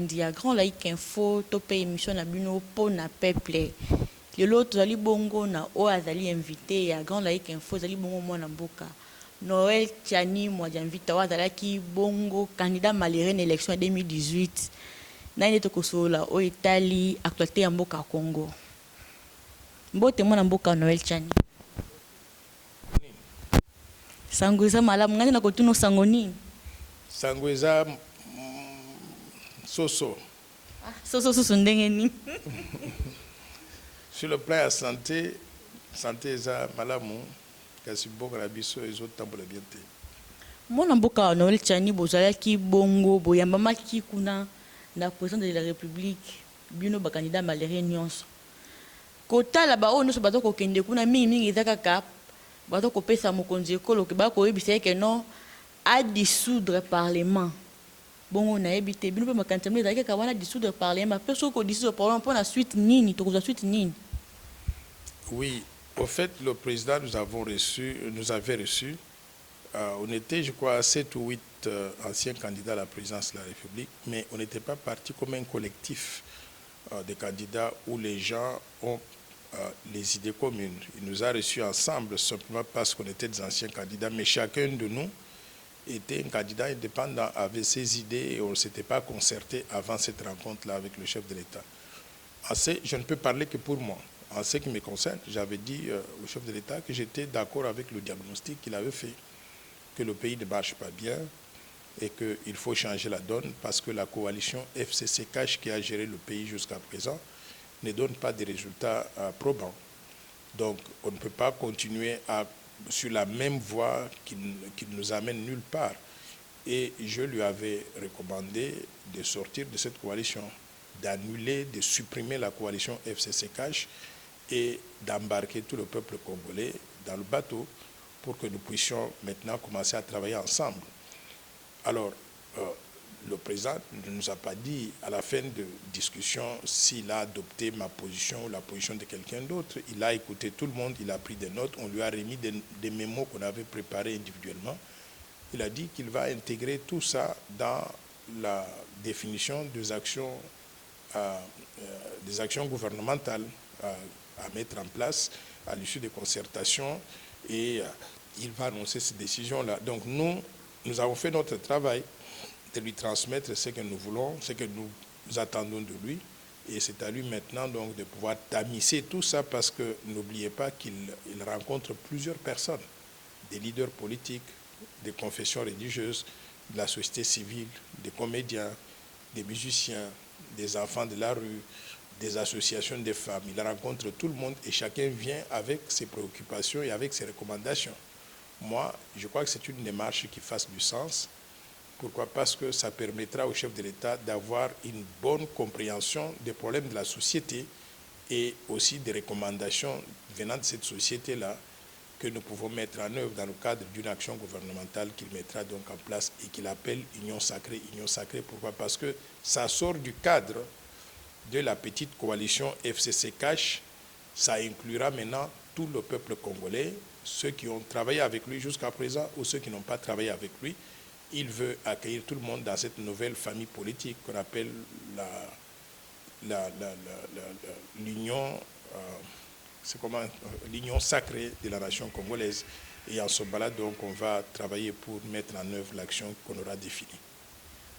Bondi à Grand Laïc Info, topé émission na bino pour na peuple. Le lot zali bongo na o azali invité à Grand Laïc Info zali bongo mo na mboka. Noël Tiani moi j'invite wa zalaki bongo candidat malheureux à l'élection 2018. Na ine to kosola o Italie actualité ya mboka Congo. Mbote mo na mboka Noël Tiani. Sanguisa malamu ngani na kotuno sangoni. Sanguisa soso. Soso ndengeni. Sur le plan de la santé eza malamu kasi boka na biso ezotambola bien te. Mona mboka Noël Tiani bozalaki bongo boyambamaki kuna na président de la République bino ba candidat malheureux nyonso. Kotala ba ono so bato ko kende kuna mingi ezaka ka bato ko pesa mokonzi ekolo ke ba ko yebisa ke non à dissoudre parlement. Bongo na ebité bino pe makantemle ezalaki ka wana dissoudre parlement peso ko dissoudre parlement pour la suite nini to ko suite nini. Oui, au fait le président nous avait reçu on était, je crois, 7 ou 8 anciens candidats à la présidence de la République, mais on n'était pas parti comme un collectif de candidats où les gens ont les idées communes. Il nous a reçus ensemble simplement parce qu'on était des anciens candidats, mais chacun de nous était un candidat indépendant, avait ses idées et on ne s'était pas concerté avant cette rencontre-là avec le chef de l'État. Je ne peux parler que pour moi. En ce qui me concerne, j'avais dit au chef de l'État que j'étais d'accord avec le diagnostic qu'il avait fait, que le pays ne marche pas bien et qu'il faut changer la donne parce que la coalition FCC-Cash qui a géré le pays jusqu'à présent ne donne pas de résultats probants. Donc on ne peut pas continuer sur la même voie qui nous amène nulle part. Et je lui avais recommandé de sortir de cette coalition, d'annuler, de supprimer la coalition FCC-Cash et d'embarquer tout le peuple congolais dans le bateau pour que nous puissions maintenant commencer à travailler ensemble. Alors, le président ne nous a pas dit à la fin de discussion s'il a adopté ma position ou la position de quelqu'un d'autre. Il a écouté tout le monde, il a pris des notes, on lui a remis des mémos qu'on avait préparés individuellement. Il a dit qu'il va intégrer tout ça dans la définition des actions gouvernementales à mettre en place à l'issue des concertations et il va annoncer ces décisions-là. Donc nous avons fait notre travail de lui transmettre ce que nous voulons, ce que nous attendons de lui. Et c'est à lui maintenant donc de pouvoir tamiser tout ça parce que n'oubliez pas qu'il rencontre plusieurs personnes, des leaders politiques, des confessions religieuses, de la société civile, des comédiens, des musiciens, des enfants de la rue, des associations de femmes. Il rencontre tout le monde et chacun vient avec ses préoccupations et avec ses recommandations. Moi, je crois que c'est une démarche qui fasse du sens. Pourquoi? Parce que ça permettra au chef de l'État d'avoir une bonne compréhension des problèmes de la société et aussi des recommandations venant de cette société-là que nous pouvons mettre en œuvre dans le cadre d'une action gouvernementale qu'il mettra donc en place et qu'il appelle Union Sacrée. Union Sacrée, pourquoi? Parce que ça sort du cadre de la petite coalition FCC-Cash. Ça inclura maintenant tout le peuple congolais, ceux qui ont travaillé avec lui jusqu'à présent ou ceux qui n'ont pas travaillé avec lui. Il veut accueillir tout le monde dans cette nouvelle famille politique qu'on appelle l'union l'union sacrée de la nation congolaise. Et en ce moment-là, donc, on va travailler pour mettre en œuvre l'action qu'on aura définie.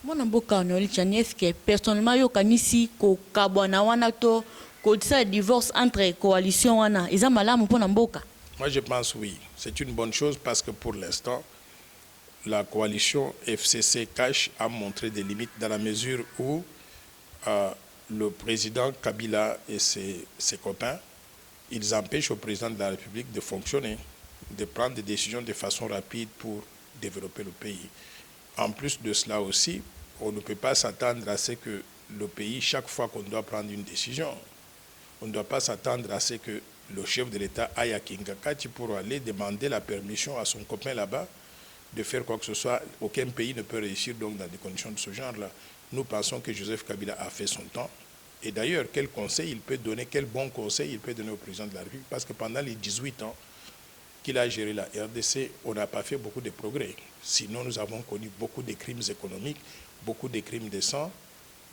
Mon amboka Noël Tiani, est-ce que personnellement yo kanisi ko kabwana wana to ko disa divorce entre coalition wana eza malamu pour namboka? Moi je pense oui, c'est une bonne chose parce que pour l'instant la coalition FCC-Cash a montré des limites dans la mesure où le président Kabila et ses copains, ils empêchent au président de la République de fonctionner, de prendre des décisions de façon rapide pour développer le pays. En plus de cela aussi, on ne peut pas s'attendre à ce que le pays, chaque fois qu'on doit prendre une décision, on ne doit pas s'attendre à ce que le chef de l'État aille à Kingakati pour aller demander la permission à son copain là-bas de faire quoi que ce soit. Aucun pays ne peut réussir donc dans des conditions de ce genre-là. Nous pensons que Joseph Kabila a fait son temps. Et d'ailleurs, quel conseil il peut donner, quel bon conseil il peut donner au président de la République? Parce que pendant les 18 ans qu'il a géré la RDC, on n'a pas fait beaucoup de progrès. Sinon, nous avons connu beaucoup de crimes économiques, beaucoup de crimes de sang,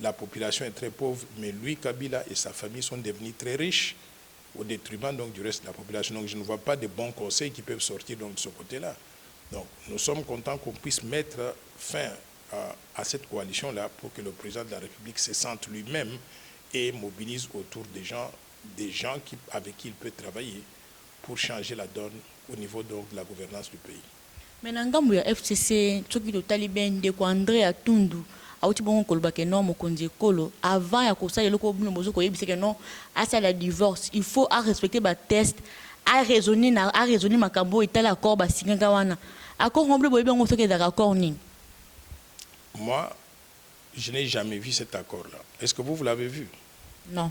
la population est très pauvre, mais lui, Kabila et sa famille sont devenus très riches au détriment donc, du reste de la population. Donc je ne vois pas de bons conseils qui peuvent sortir donc, de ce côté-là. Donc nous sommes contents qu'on puisse mettre fin à cette coalition-là pour que le président de la République se sente lui-même et mobilise autour des gens avec qui il peut travailler pour changer la donne au niveau donc, de la gouvernance du pays. Mais dans le FCC, ce qui est talibé de André Atundu, auti bon koloba ke non mokonzi kolo avant ya ko sala loko bino bozo ko yebise ke non asa la divorce il faut à respecter ba test à raisonner makambo etala accord ba singa wana accord ngomble boyebi ngo soke da accord ni. Moi je n'ai jamais vu cet accord là. Est-ce que vous l'avez vu? Non.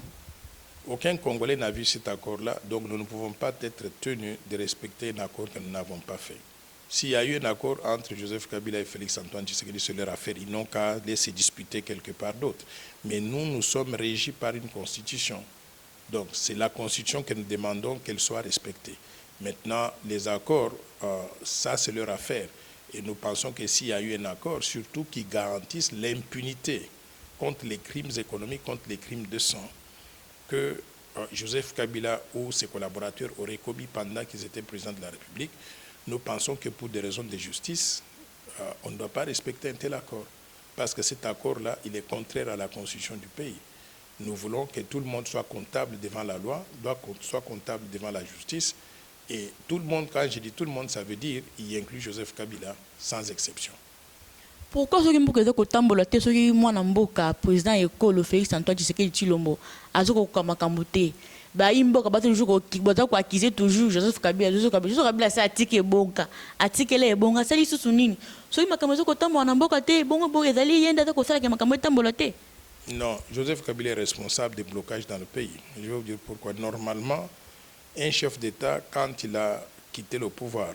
Aucun Congolais n'a vu cet accord là, donc nous ne pouvons pas être tenus de respecter un accord que nous n'avons pas fait. S'il y a eu un accord entre Joseph Kabila et Félix-Antoine Tshisekedi sur leur affaire, ils n'ont qu'à laisser disputer quelque part d'autre. Mais nous, nous sommes régis par une constitution. Donc c'est la constitution que nous demandons qu'elle soit respectée. Maintenant, les accords, ça c'est leur affaire. Et nous pensons que s'il y a eu un accord, surtout qui garantisse l'impunité contre les crimes économiques, contre les crimes de sang, que Joseph Kabila ou ses collaborateurs auraient commis pendant qu'ils étaient présidents de la République, nous pensons que pour des raisons de justice, on ne doit pas respecter un tel accord. Parce que cet accord-là, il est contraire à la constitution du pays. Nous voulons que tout le monde soit comptable devant la loi, soit comptable devant la justice. Et tout le monde, quand je dis tout le monde, ça veut dire qu'il inclut Joseph Kabila, sans exception. Pourquoi ce qui me dit que tambola te ce qui moi n'amboka président école Félix Antoine Tshisekedi Tshilombo azoko kamakambote ba imboka ba toujours ko baza ko accuser toujours Joseph Kabila ça atike bonka atike le bonga sali susu nini so ki makambo ko tambola na mboka te bongo bo ezali yenda ko sala ke makambo tambola te. Non, Joseph Kabila est responsable des blocages dans le pays. Je vais vous dire pourquoi. Normalement, un chef d'État, quand il a quitté le pouvoir,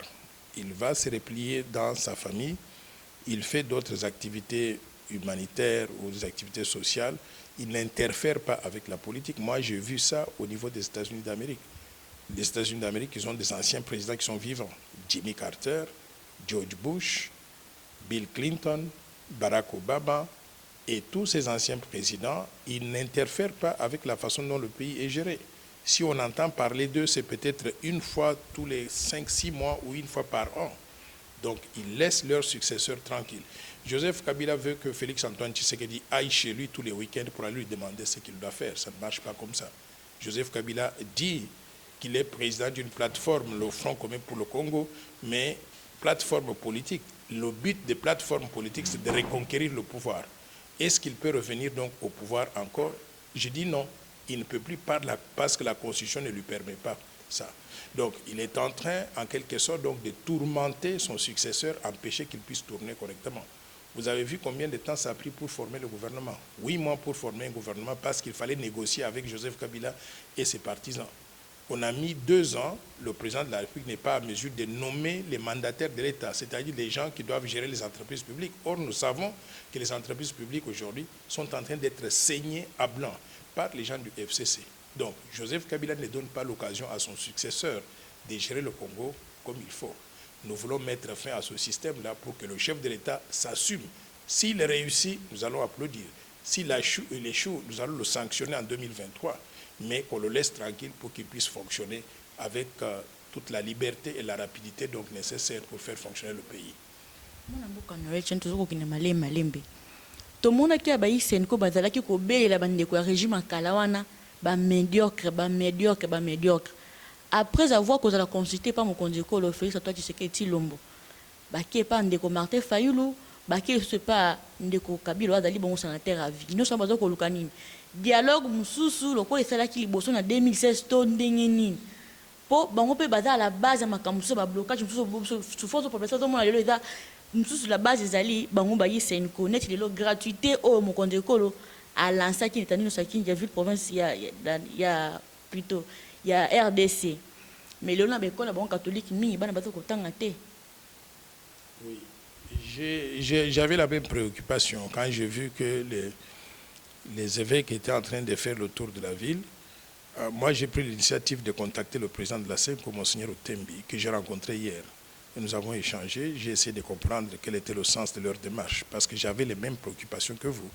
il va se replier dans sa famille. Il fait d'autres activités humanitaires ou des activités sociales. Il n'interfère pas avec la politique. Moi, j'ai vu ça au niveau des États-Unis d'Amérique. Les États-Unis d'Amérique, ils ont des anciens présidents qui sont vivants. Jimmy Carter, George Bush, Bill Clinton, Barack Obama et tous ces anciens présidents, ils n'interfèrent pas avec la façon dont le pays est géré. Si on entend parler d'eux, c'est peut-être une fois tous les 5-6 mois ou une fois par an. Donc, ils laissent leurs successeurs tranquilles. Joseph Kabila veut que Félix-Antoine Tshisekedi aille chez lui tous les week-ends pour aller lui demander ce qu'il doit faire. Ça ne marche pas comme ça. Joseph Kabila dit qu'il est président d'une plateforme, le Front commun pour le Congo, mais plateforme politique. Le but des plateformes politiques, c'est de reconquérir le pouvoir. Est-ce qu'il peut revenir donc au pouvoir encore? Je dis non. Il ne peut plus parce que la Constitution ne lui permet pas ça. Donc, il est en train, en quelque sorte, donc, de tourmenter son successeur, empêcher qu'il puisse tourner correctement. Vous avez vu combien de temps ça a pris pour former le gouvernement? 8 mois pour former un gouvernement parce qu'il fallait négocier avec Joseph Kabila et ses partisans. On a mis 2 ans, le président de la République n'est pas à mesure de nommer les mandataires de l'État, c'est-à-dire les gens qui doivent gérer les entreprises publiques. Or, nous savons que les entreprises publiques aujourd'hui sont en train d'être saignées à blanc par les gens du FCC. Donc, Joseph Kabila ne donne pas l'occasion à son successeur de gérer le Congo comme il faut. Nous voulons mettre fin à ce système-là pour que le chef de l'État s'assume. S'il réussit, nous allons applaudir. S'il échoue, nous allons le sanctionner en 2023, mais qu'on le laisse tranquille pour qu'il puisse fonctionner avec toute la liberté et la rapidité donc nécessaires pour faire fonctionner le pays. Tout le monde qui a baillé Senko Bazala qui a la bande de régime en Kalawana, médiocre. Après avoir causé la consulté par mon conducteur, le Félix Antoine Tshisekedi Tshilombo, qui est pas Ndeko Martin Fayulu, qui est pas Ndeko Kabila Dali bon sénateur à vie. Nous sommes pas au Lukanini. Dialogue Moussou, le quoi est là qui bosse en 2016 tonnes d'engeni. Pour on peut baser à la base de ma campus, ba blocage, sous force de population, tout le monde a là. Sur la base des alliés, bango bayi c'est une connaître de gratuité au mon conducteur à l'ancien qui est à nous qui il y a vu province il y a plutôt il y a RDC mais le nom école bon catholique mi bana bato ko tangate. Oui, j'avais la même préoccupation quand j'ai vu que les évêques étaient en train de faire le tour de la ville. Moi j'ai pris l'initiative de contacter le président de la CENCO, Monseigneur Otembi, que j'ai rencontré hier. Et nous avons échangé, j'ai essayé de comprendre quel était le sens de leur démarche, parce que j'avais les mêmes préoccupations que vous.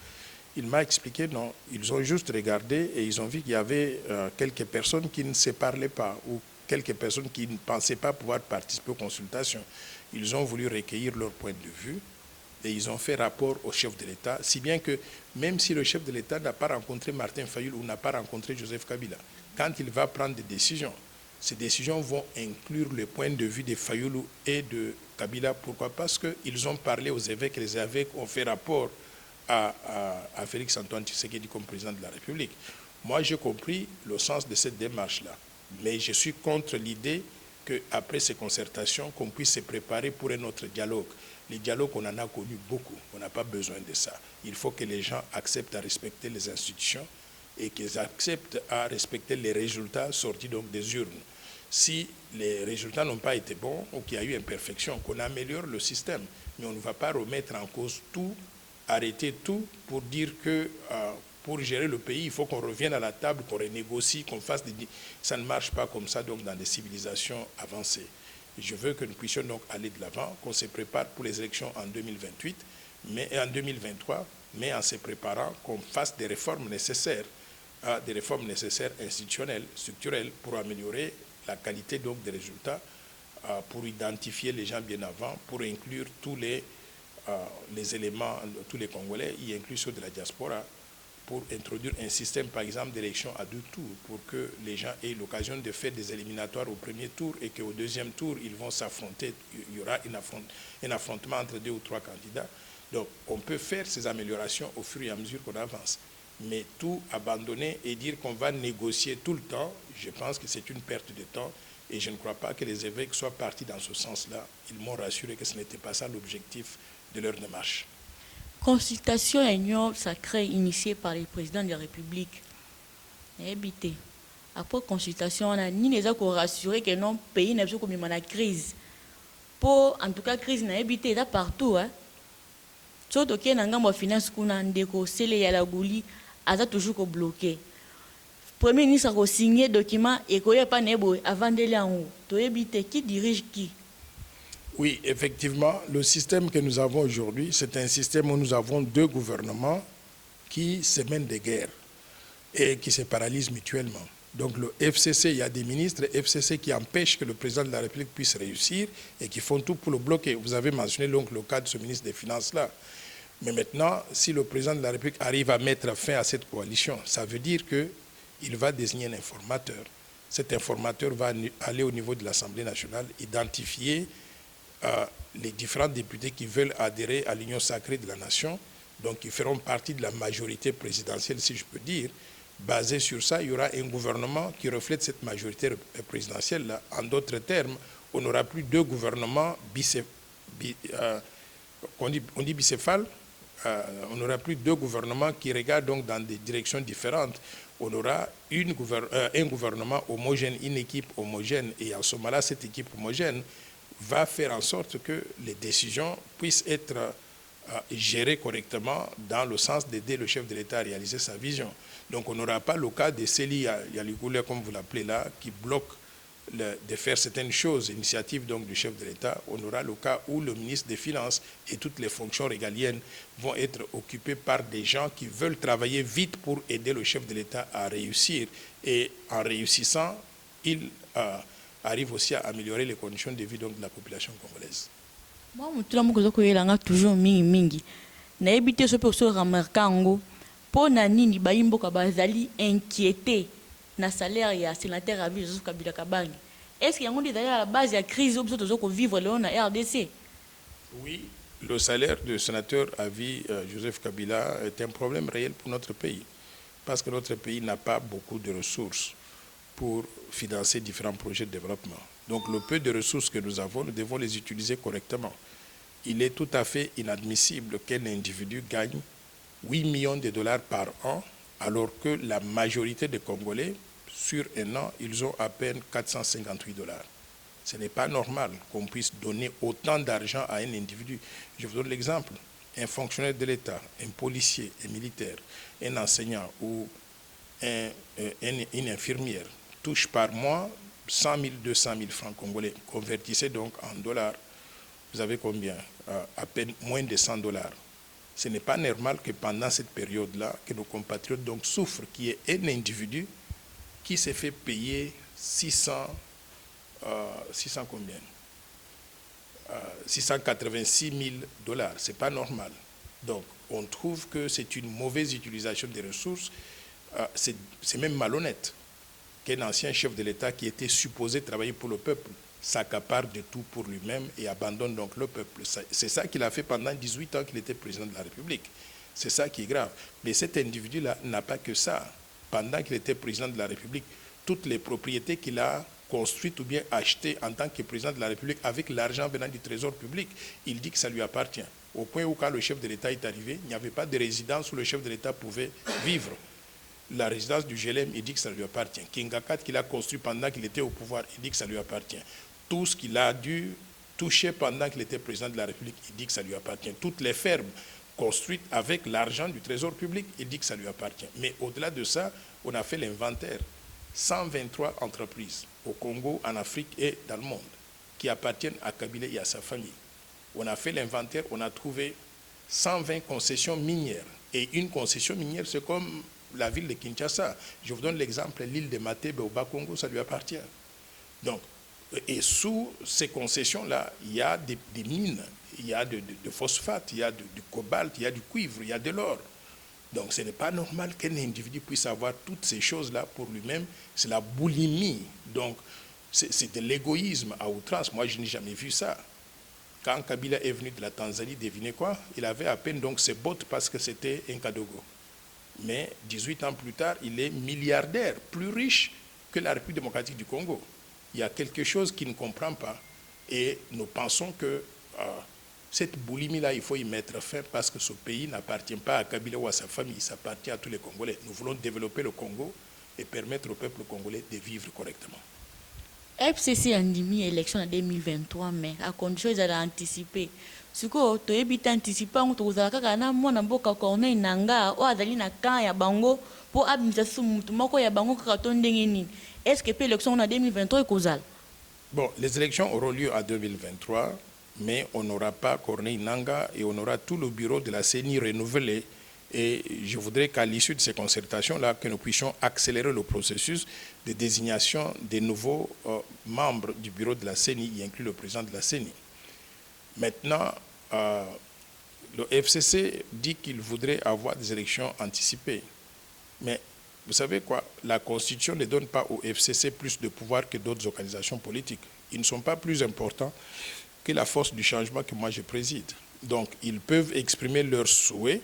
Il m'a expliqué, non, ils ont juste regardé et ils ont vu qu'il y avait quelques personnes qui ne se parlaient pas ou quelques personnes qui ne pensaient pas pouvoir participer aux consultations. Ils ont voulu recueillir leur point de vue et ils ont fait rapport au chef de l'État, si bien que même si le chef de l'État n'a pas rencontré Martin Fayulu ou n'a pas rencontré Joseph Kabila, quand il va prendre des décisions, ces décisions vont inclure le point de vue de Fayulu et de Kabila. Pourquoi? Parce qu'ils ont parlé aux évêques et les évêques ont fait rapport à Félix Antoine Tshisekedi comme président de la République. Moi, j'ai compris le sens de cette démarche-là, mais je suis contre l'idée qu'après ces concertations, qu'on puisse se préparer pour un autre dialogue. Les dialogues, on en a connu beaucoup, on n'a pas besoin de ça. Il faut que les gens acceptent à respecter les institutions et qu'ils acceptent à respecter les résultats sortis donc des urnes. Si les résultats n'ont pas été bons ou qu'il y a eu imperfection, qu'on améliore le système, mais on ne va pas remettre en cause tout, arrêter tout pour dire que pour gérer le pays, il faut qu'on revienne à la table, qu'on renégocie, qu'on fasse des... Ça ne marche pas comme ça donc dans des civilisations avancées. Je veux que nous puissions donc aller de l'avant, qu'on se prépare pour les élections en 2028, mais en 2023, mais en se préparant, qu'on fasse des réformes nécessaires institutionnelles, structurelles, pour améliorer la qualité donc des résultats, pour identifier les gens bien avant, pour inclure tous les éléments, tous les Congolais, y inclus ceux de la diaspora, pour introduire un système, par exemple, d'élection à 2 tours, pour que les gens aient l'occasion de faire des éliminatoires au premier tour et qu'au deuxième tour, ils vont s'affronter. Il y aura un affrontement entre 2 ou 3 candidats. Donc, on peut faire ces améliorations au fur et à mesure qu'on avance. Mais tout abandonner et dire qu'on va négocier tout le temps, je pense que c'est une perte de temps et je ne crois pas que les évêques soient partis dans ce sens-là. Ils m'ont rassuré que ce n'était pas ça l'objectif de leur démarche. Consultation et union sacrée initiée par le président de la République. Habité. Après consultation, on a ni les gens rassuré que non pays n'a pas comme la crise. Pour en tout cas crise n'a habité là partout. Surtout qu'il y a un finance qu'on a ndeko sele ya la gouli a toujours bloqué. Premier ministre a signé document et qu'il n'y a pas nebo avant d'aller en haut. Tu habité qui dirige qui? Oui, effectivement, le système que nous avons aujourd'hui, c'est un système où nous avons 2 gouvernements qui se mènent des guerres et qui se paralysent mutuellement. Donc le FCC, il y a des ministres FCC qui empêchent que le président de la République puisse réussir et qui font tout pour le bloquer. Vous avez mentionné donc le cas de ce ministre des Finances-là. Mais maintenant, si le président de la République arrive à mettre fin à cette coalition, ça veut dire qu'il va désigner un informateur. Cet informateur va aller au niveau de l'Assemblée nationale, identifier les différents députés qui veulent adhérer à l'Union sacrée de la nation, donc qui feront partie de la majorité présidentielle, si je peux dire. Basé sur ça, il y aura un gouvernement qui reflète cette majorité présidentielle-là. En d'autres termes, on n'aura plus 2 gouvernements on dit bicéphales. On n'aura plus 2 gouvernements qui regardent donc dans des directions différentes. On aura un gouvernement homogène, une équipe homogène, et en ce moment-là, cette équipe homogène va faire en sorte que les décisions puissent être gérées correctement dans le sens d'aider le chef de l'État à réaliser sa vision. Donc on n'aura pas le cas de Célie Yaligoulé, comme vous l'appelez là, qui bloque de faire certaines choses, initiative donc du chef de l'État. On aura le cas où le ministre des Finances et toutes les fonctions régaliennes vont être occupées par des gens qui veulent travailler vite pour aider le chef de l'État à réussir. Et en réussissant, il arrive aussi à améliorer les conditions de vie donc, de la population congolaise. Moi, je suis toujours mingi. Na habité ce pour se remarquer pour nani baimboka bazali inquiété na salaire ya sénateur à vie Joseph Kabila Kabange. Est-ce qu'il y a d'ailleurs à la base de la crise où nous vivre le na RDC? Oui, le salaire du sénateur à vie Joseph Kabila est un problème réel pour notre pays parce que notre pays n'a pas beaucoup de ressources pour financer différents projets de développement. Donc le peu de ressources que nous avons, nous devons les utiliser correctement. Il est tout à fait inadmissible qu'un individu gagne 8 millions de dollars par an, alors que la majorité des Congolais, sur un an, ils ont à peine 458 dollars. Ce n'est pas normal qu'on puisse donner autant d'argent à un individu. Je vous donne l'exemple. Un fonctionnaire de l'État, un policier, un militaire, un enseignant ou une infirmière touche par mois 100 000, 200 000 francs congolais. Convertissez donc en dollars. Vous avez combien? À peine moins de 100 dollars. Ce n'est pas normal que pendant cette période-là, que nos compatriotes donc souffrent, qu'il y ait un individu qui s'est fait payer 600 combien 686 000 $. Ce n'est pas normal. Donc, on trouve que c'est une mauvaise utilisation des ressources. C'est même malhonnête qu'un ancien chef de l'État qui était supposé travailler pour le peuple s'accapare de tout pour lui-même et abandonne donc le peuple. C'est ça qu'il a fait pendant 18 ans qu'il était président de la République. C'est ça qui est grave. Mais cet individu-là n'a pas que ça. Pendant qu'il était président de la République, toutes les propriétés qu'il a construites ou bien achetées en tant que président de la République avec l'argent venant du trésor public, il dit que ça lui appartient. Au point où quand le chef de l'État est arrivé, il n'y avait pas de résidence où le chef de l'État pouvait vivre. La résidence du GLM, il dit que ça lui appartient. Kingakat qu'il a construit pendant qu'il était au pouvoir, il dit que ça lui appartient. Tout ce qu'il a dû toucher pendant qu'il était président de la République, il dit que ça lui appartient. Toutes les fermes construites avec l'argent du trésor public, il dit que ça lui appartient. Mais au-delà de ça, on a fait l'inventaire. 123 entreprises au Congo, en Afrique et dans le monde qui appartiennent à Kabila et à sa famille. On a fait l'inventaire, on a trouvé 120 concessions minières. Et une concession minière, c'est comme la ville de Kinshasa. Je vous donne l'exemple, l'île de Matebe au Bas-Congo, ça lui appartient. Donc, et sous ces concessions-là, il y a des mines, il y a de phosphate, il y a du cobalt, il y a du cuivre, il y a de l'or. Donc ce n'est pas normal qu'un individu puisse avoir toutes ces choses-là pour lui-même. C'est la boulimie. Donc c'est de l'égoïsme à outrance. Moi, je n'ai jamais vu ça. Quand Kabila est venu de la Tanzanie, devinez quoi? Il avait à peine donc ses bottes parce que c'était un Kadogo. Mais 18 ans plus tard, il est milliardaire, plus riche que la République démocratique du Congo. Il y a quelque chose qu'il ne comprend pas. Et nous pensons que cette boulimie-là, il faut y mettre fin parce que ce pays n'appartient pas à Kabila ou à sa famille, ça appartient à tous les Congolais. Nous voulons développer le Congo et permettre au peuple congolais de vivre correctement. FCC a mis élection en 2023, mais à condition d'anticiper. Ce que tu as anticipé, tu as dit que moi, je nanga ou azali na kan ya bango pour administration mutumako ya bango kakaton dengeni. Est-ce que l'élection en 2023 est causale? Bon, les élections auront lieu en 2023. Mais on n'aura pas Corneille Nangaa et on aura tout le bureau de la CENI renouvelé. Et je voudrais qu'à l'issue de ces concertations-là, que nous puissions accélérer le processus de désignation des nouveaux membres du bureau de la CENI, y inclut le président de la CENI. Maintenant, le FCC dit qu'il voudrait avoir des élections anticipées. Mais vous savez quoi, la Constitution ne donne pas au FCC plus de pouvoir que d'autres organisations politiques. Ils ne sont pas plus importants que la force du changement que moi je préside. Donc, ils peuvent exprimer leurs souhaits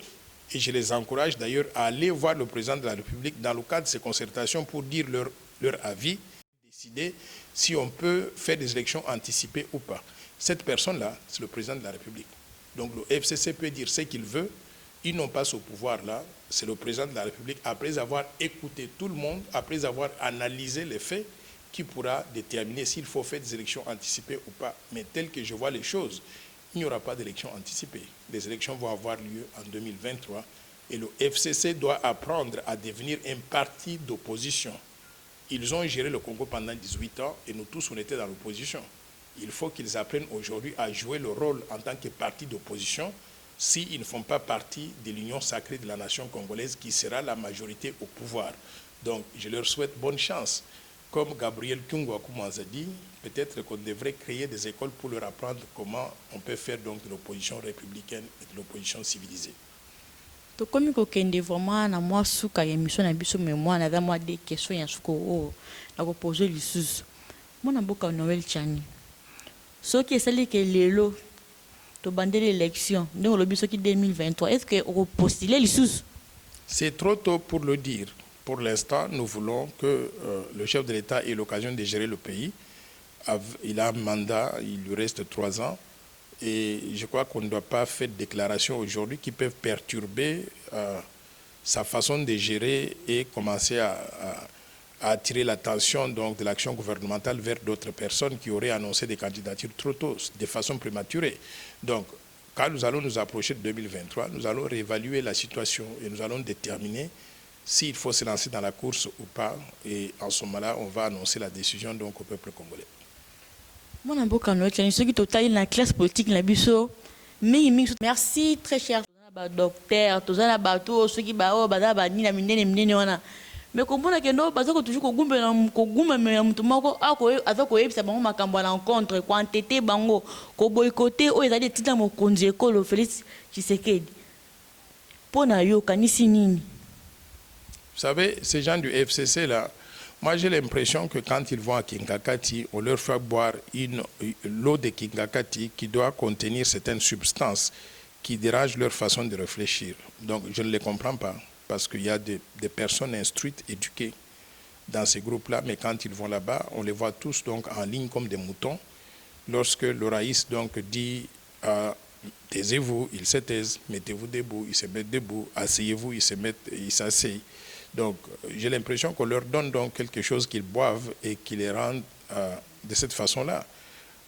et je les encourage d'ailleurs à aller voir le président de la République dans le cadre de ces concertations pour dire leur avis, décider si on peut faire des élections anticipées ou pas. Cette personne-là, c'est le président de la République. Donc, le FCC peut dire ce qu'il veut. Ils n'ont pas ce pouvoir-là. C'est le président de la République, après avoir écouté tout le monde, après avoir analysé les faits, qui pourra déterminer s'il faut faire des élections anticipées ou pas. Mais tel que je vois les choses, il n'y aura pas d'élections anticipées. Les élections vont avoir lieu en 2023 et le FCC doit apprendre à devenir un parti d'opposition. Ils ont géré le Congo pendant 18 ans et nous tous, on était dans l'opposition. Il faut qu'ils apprennent aujourd'hui à jouer le rôle en tant que parti d'opposition s'ils ne font pas partie de l'union sacrée de la nation congolaise qui sera la majorité au pouvoir. Donc, je leur souhaite bonne chance. Comme Gabriel Kyungwakum a dit, peut-être qu'on devrait créer des écoles pour leur apprendre comment on peut faire donc de l'opposition républicaine et de l'opposition civilisée. Comme je vraiment na moi souka émission na biso mais moi na moi des questions ya souko o na ko poser lisusu. Moi na boka Noël Tchani. Ce qui est celle que lelo to bande l'élection donc le biso qui 2023 est-ce que on postuler lisusu? C'est trop tôt pour le dire. Pour l'instant, nous voulons que le chef de l'État ait l'occasion de gérer le pays. Il a un mandat, il lui reste 3 ans. Et je crois qu'on ne doit pas faire de déclarations aujourd'hui qui peuvent perturber sa façon de gérer et commencer à attirer l'attention de l'action gouvernementale vers d'autres personnes qui auraient annoncé des candidatures trop tôt, de façon prématurée. Donc, quand nous allons nous approcher de 2023, nous allons réévaluer la situation et nous allons déterminer s'il faut se lancer dans la course ou pas. Et en ce moment-là, on va annoncer la décision donc au peuple congolais. Merci très cher. ba docteur tozana bato soki ba o baza ba nina minene wana mais komona ke no baza ko toujours ko gumba me ya mutu moko ako aza ko yebisa bango makambo na rencontre ko entêter bango ko boycotter o ezali tita mokonzi ekolo Félix Tshisekedi pona yo kanisi nini. Vous savez, ces gens du FCC là, moi j'ai l'impression que quand ils vont à Kingakati, on leur fait boire l'eau de Kingakati qui doit contenir certaines substances qui dérangent leur façon de réfléchir. Donc je ne les comprends pas, parce qu'il y a des personnes instruites, éduquées dans ces groupes-là, mais quand ils vont là-bas, on les voit tous donc en ligne comme des moutons. Lorsque l'oraïs donc dit taisez-vous, ils se taisent, mettez-vous debout, ils se mettent debout, asseyez-vous, ils s'asseyent. Donc, j'ai l'impression qu'on leur donne donc quelque chose qu'ils boivent et qui les rend de cette façon-là.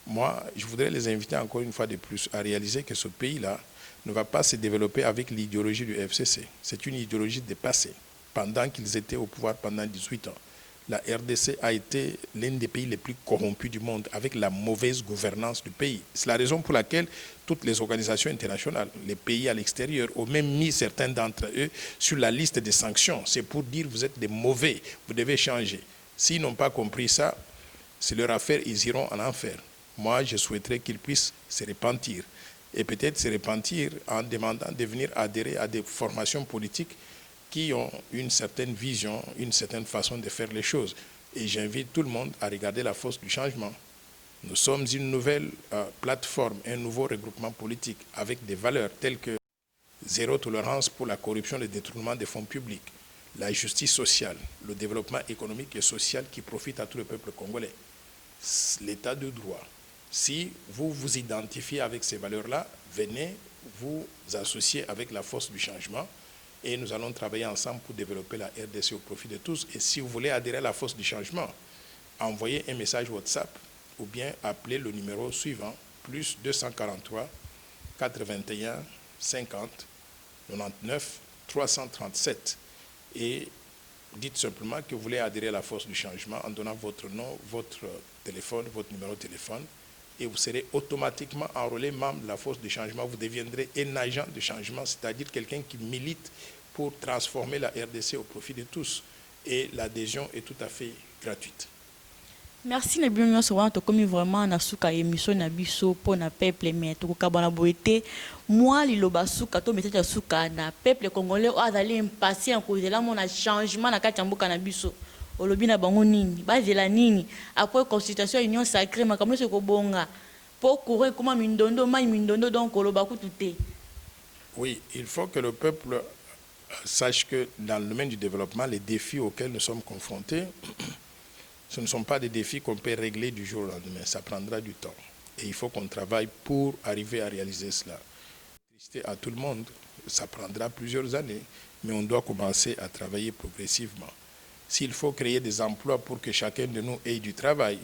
Moi, je voudrais les inviter encore une fois de plus à réaliser que ce pays-là ne va pas se développer avec l'idéologie du FCC. C'est une idéologie dépassée. Pendant qu'ils étaient au pouvoir pendant 18 ans, la RDC a été l'un des pays les plus corrompus du monde avec la mauvaise gouvernance du pays. C'est la raison pour laquelle toutes les organisations internationales, les pays à l'extérieur, ont même mis certains d'entre eux sur la liste des sanctions. C'est pour dire vous êtes des mauvais, vous devez changer. S'ils n'ont pas compris ça, c'est leur affaire, ils iront en enfer. Moi, je souhaiterais qu'ils puissent se repentir. Et peut-être se repentir en demandant de venir adhérer à des formations politiques qui ont une certaine vision, une certaine façon de faire les choses. Et j'invite tout le monde à regarder la force du changement. Nous sommes une nouvelle plateforme, un nouveau regroupement politique avec des valeurs telles que zéro tolérance pour la corruption et le détournement des fonds publics, la justice sociale, le développement économique et social qui profite à tout le peuple congolais, l'état de droit. Si vous vous identifiez avec ces valeurs-là, venez vous associer avec la force du changement et nous allons travailler ensemble pour développer la RDC au profit de tous. Et si vous voulez adhérer à la force du changement, envoyez un message WhatsApp ou bien appelez le numéro suivant, plus 243 81 50 99 337 et dites simplement que vous voulez adhérer à la force du changement en donnant votre nom, votre téléphone, votre numéro de téléphone et vous serez automatiquement enrôlé membre de la force du changement. Vous deviendrez un agent de changement, c'est-à-dire quelqu'un qui milite pour transformer la RDC au profit de tous. Et l'adhésion est tout à fait gratuite. Merci na bien nyonso wana tokomi vraiment na suka émission na biso po na peuple mais tokokabana boete moi liloba suka to metete suka na peuple congolais o azali impatient ko zela mona changement na kati ya mboka na biso olobi na bango nini bazela nini après consultation union sacrée makambo se ko bonga po courir comme mindondo mai mindondo donc oloba kututé. Oui, il faut que le peuple sache que dans le domaine du développement les défis auxquels nous sommes confrontés ce ne sont pas des défis qu'on peut régler du jour au lendemain. Ça prendra du temps. Et il faut qu'on travaille pour arriver à réaliser cela. À tout le monde, ça prendra plusieurs années, mais on doit commencer à travailler progressivement. S'il faut créer des emplois pour que chacun de nous ait du travail,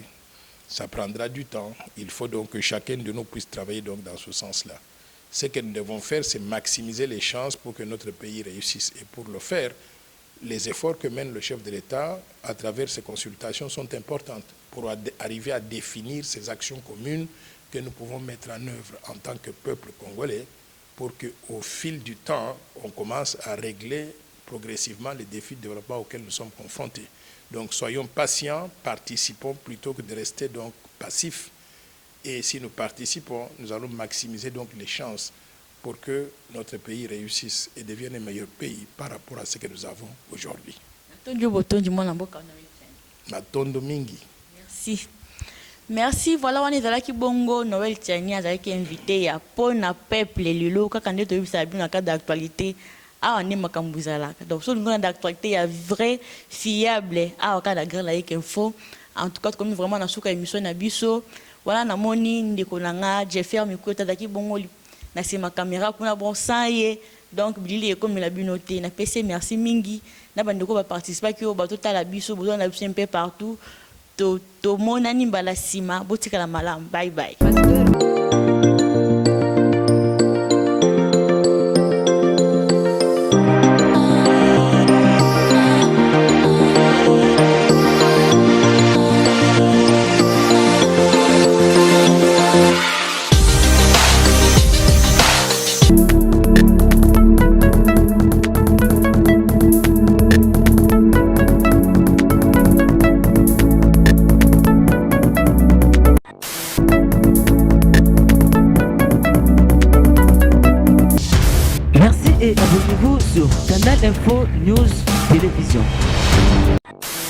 ça prendra du temps. Il faut donc que chacun de nous puisse travailler donc dans ce sens-là. Ce que nous devons faire, c'est maximiser les chances pour que notre pays réussisse. Et pour le faire, les efforts que mène le chef de l'État à travers ces consultations sont importantes pour arriver à définir ces actions communes que nous pouvons mettre en œuvre en tant que peuple congolais pour qu'au fil du temps, on commence à régler progressivement les défis de développement auxquels nous sommes confrontés. Donc soyons patients, participons plutôt que de rester donc passifs. Et si nous participons, nous allons maximiser donc les chances pour que notre pays réussisse et devienne un meilleur pays par rapport à ce que nous avons aujourd'hui. Matondo mingi. Merci. Merci. Voilà, on est là qui bongo Noël Tiani avec invité à Pona Peuple Lilo quand on est au Sabine en cas d'actualité. Ah, on est makambuzala. Donc, sur le monde d'actualité, il y a vrai, fiable. Ah, au cas d'agré là, info. En tout cas, comme vraiment dans cette émission Nabiso, voilà, na moni ndekonanga Jeffer Mikuta daki bongo. Na c'est ma caméra pour na bon sang donc bilili comme la binoté na PC merci mingi na bandeko va participer ki o bato ta la biso besoin na un peu partout to mona ni mbala sima botika la malam bye bye. sur Canal Info News Télévision.